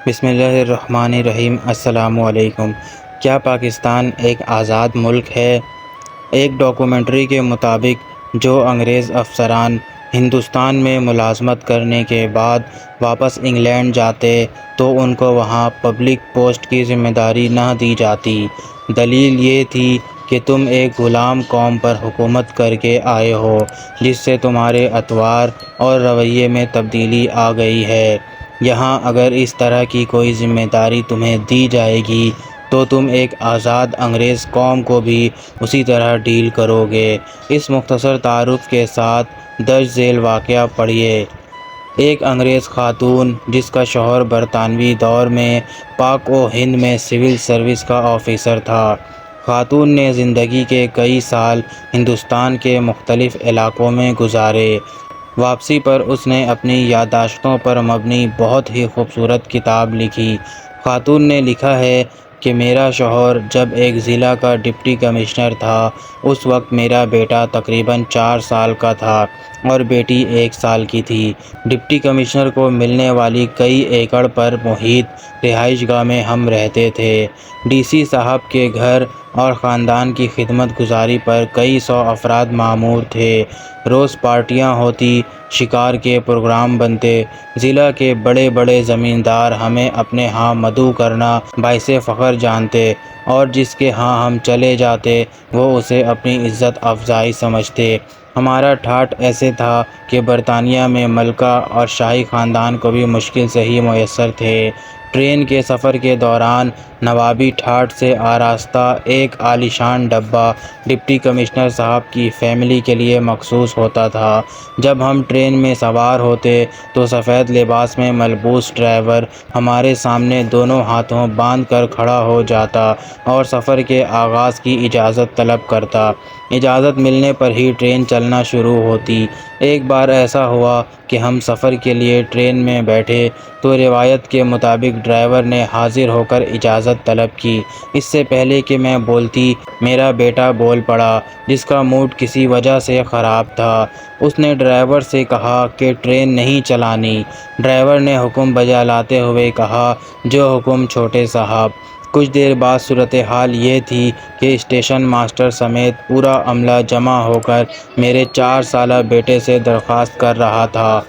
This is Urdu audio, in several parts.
بسم اللہ الرحمن الرحیم۔ السلام علیکم۔ کیا پاکستان ایک آزاد ملک ہے؟ ایک ڈاکومنٹری کے مطابق جو انگریز افسران ہندوستان میں ملازمت کرنے کے بعد واپس انگلینڈ جاتے تو ان کو وہاں پبلک پوسٹ کی ذمہ داری نہ دی جاتی۔ دلیل یہ تھی کہ تم ایک غلام قوم پر حکومت کر کے آئے ہو جس سے تمہارے اطوار اور رویے میں تبدیلی آ گئی ہے۔ یہاں اگر اس طرح کی کوئی ذمہ داری تمہیں دی جائے گی تو تم ایک آزاد انگریز قوم کو بھی اسی طرح ڈیل کرو گے۔ اس مختصر تعارف کے ساتھ درج ذیل واقعہ پڑھیے۔ ایک انگریز خاتون جس کا شوہر برطانوی دور میں پاک و ہند میں سول سروس کا آفیسر تھا۔ خاتون نے زندگی کے کئی سال ہندوستان کے مختلف علاقوں میں گزارے۔ واپسی پر اس نے اپنی یادداشتوں پر مبنی بہت ہی خوبصورت کتاب لکھی۔ خاتون نے لکھا ہے کہ میرا شوہر جب ایک ضلع کا ڈپٹی کمشنر تھا اس وقت میرا بیٹا تقریباً 4 سال کا تھا اور بیٹی 1 سال کی تھی۔ ڈپٹی کمشنر کو ملنے والی کئی ایکڑ پر محیط رہائش گاہ میں ہم رہتے تھے۔ ڈی سی صاحب کے گھر اور خاندان کی خدمت گزاری پر کئی 100 افراد مامور تھے۔ روز پارٹیاں ہوتی، شکار کے پروگرام بنتے، ضلع کے بڑے بڑے زمیندار ہمیں اپنے ہاں مدعو کرنا باعث فخر جانتے اور جس کے ہاں ہم چلے جاتے وہ اسے اپنی عزت افزائی سمجھتے۔ ہمارا ٹھاٹھ ایسے تھا کہ برطانیہ میں ملکہ اور شاہی خاندان کو بھی مشکل سے ہی میسر تھے۔ ٹرین کے سفر کے دوران نوابی ٹھاٹھ سے آراستہ ایک عالیشان ڈبہ ڈپٹی کمشنر صاحب کی فیملی کے لیے مخصوص ہوتا تھا۔ جب ہم ٹرین میں سوار ہوتے تو سفید لباس میں ملبوس ڈرائیور ہمارے سامنے دونوں ہاتھوں باندھ کر کھڑا ہو جاتا اور سفر کے آغاز کی اجازت طلب کرتا۔ اجازت ملنے پر ہی ٹرین چلنا شروع ہوتی۔ ایک بار ایسا ہوا کہ ہم سفر کے لیے ٹرین میں بیٹھے تو روایت کے مطابق ڈرائیور نے حاضر ہو کر اجازت طلب کی۔ اس سے پہلے کہ میں بولتی میرا بیٹا بول پڑا جس کا موڈ کسی وجہ سے خراب تھا۔ اس نے ڈرائیور سے کہا کہ ٹرین نہیں چلانی۔ ڈرائیور نے حکم بجا لاتے ہوئے کہا جو حکم چھوٹے صاحب۔ کچھ دیر بعد صورتحال یہ تھی کہ اسٹیشن ماسٹر سمیت پورا عملہ جمع ہو کر میرے 4 سالہ بیٹے سے درخواست کر رہا تھا۔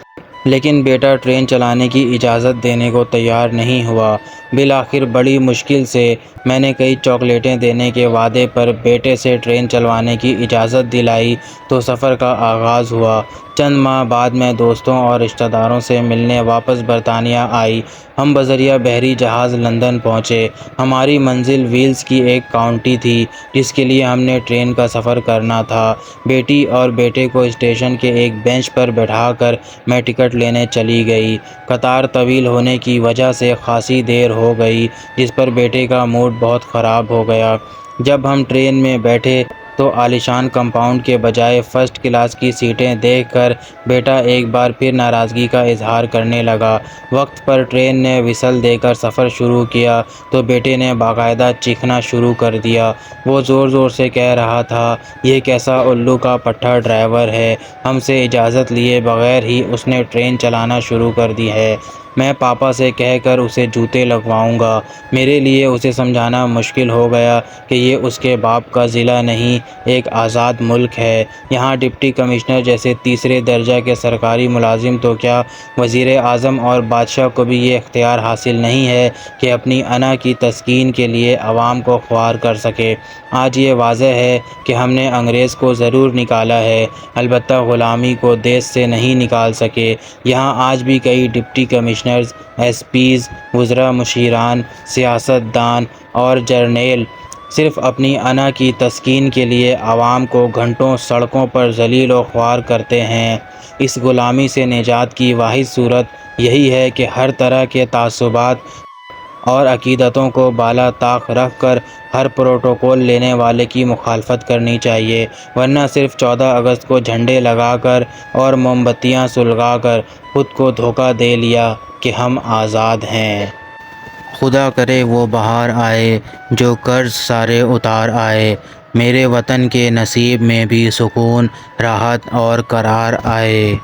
لیکن بیٹا ٹرین چلانے کی اجازت دینے کو تیار نہیں ہوا۔ بالآخر بڑی مشکل سے میں نے کئی چاکلیٹیں دینے کے وعدے پر بیٹے سے ٹرین چلوانے کی اجازت دلائی تو سفر کا آغاز ہوا۔ چند ماہ بعد میں دوستوں اور رشتہ داروں سے ملنے واپس برطانیہ آئی۔ ہم بذریعہ بحری جہاز لندن پہنچے۔ ہماری منزل ویلز کی ایک کاؤنٹی تھی جس کے لیے ہم نے ٹرین کا سفر کرنا تھا۔ بیٹی اور بیٹے کو اسٹیشن کے ایک بینچ پر بٹھا کر میں ٹکٹ لینے چلی گئی۔ قطار طویل ہونے کی وجہ سے خاصی دیر ہو گئی جس پر بیٹے کا موڈ بہت خراب ہو گیا۔ جب ہم ٹرین میں بیٹھے تو عالیشان کمپاؤنڈ کے بجائے فرسٹ کلاس کی سیٹیں دیکھ کر بیٹا ایک بار پھر ناراضگی کا اظہار کرنے لگا۔ وقت پر ٹرین نے وhistle دے کر سفر شروع کیا تو بیٹے نے باقاعدہ چیخنا شروع کر دیا۔ وہ زور زور سے کہہ رہا تھا یہ کیسا الو کا پٹھا ڈرائیور ہے، ہم سے اجازت لیے بغیر ہی اس نے ٹرین چلانا شروع کر دی ہے۔ میں پاپا سے کہہ کر اسے جوتے لگواؤں گا۔ میرے لیے اسے سمجھانا مشکل ہو گیا کہ یہ اس کے باپ کا ضلع نہیں ایک آزاد ملک ہے۔ یہاں ڈپٹی کمشنر جیسے تیسرے درجہ کے سرکاری ملازم تو کیا وزیر اعظم اور بادشاہ کو بھی یہ اختیار حاصل نہیں ہے کہ اپنی انا کی تسکین کے لیے عوام کو خوار کر سکے۔ آج یہ واضح ہے کہ ہم نے انگریز کو ضرور نکالا ہے البتہ غلامی کو دیس سے نہیں نکال سکے۔ یہاں آج بھی کئی ڈپٹی کمشنرز، ایس پیز، وزراء، مشیران، سیاست دان اور جرنیل صرف اپنی انا کی تسکین کے لیے عوام کو گھنٹوں سڑکوں پر ذلیل و خوار کرتے ہیں۔ اس غلامی سے نجات کی واحد صورت یہی ہے کہ ہر طرح کے تعصبات اور عقیدتوں کو بالا طاق رکھ کر ہر پروٹوکول لینے والے کی مخالفت کرنی چاہیے، ورنہ صرف 14 اگست کو جھنڈے لگا کر اور موم بتیاں سلگا کر خود کو دھوکہ دے لیا کہ ہم آزاد ہیں۔ خدا کرے وہ بہار آئے جو قرض سارے اتار آئے، میرے وطن کے نصیب میں بھی سکون، راحت اور قرار آئے۔